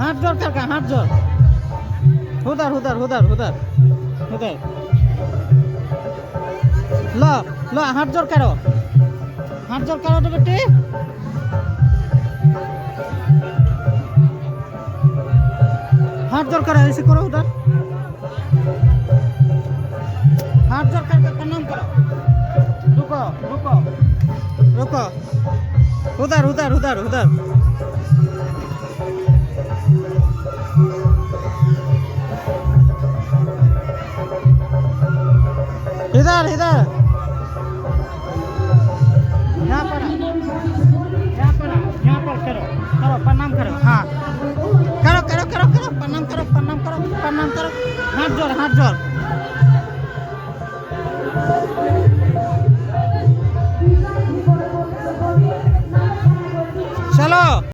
हाथ जोड़ कर का हाथ जोड़ उधर उधर उधर उधर उधर लो लो हाथ जोड़ करो तो बेटी हाथ जोड़ करो ऐसे करो उधर हाथ जोड़ करके प्रणाम करो रुको रुको रुको उधर उधर उधर उधर इधर इधर यहाँ पर करो करो प्रणाम करो हाँ करो करो करो करो प्रणाम करो हाथ जोड़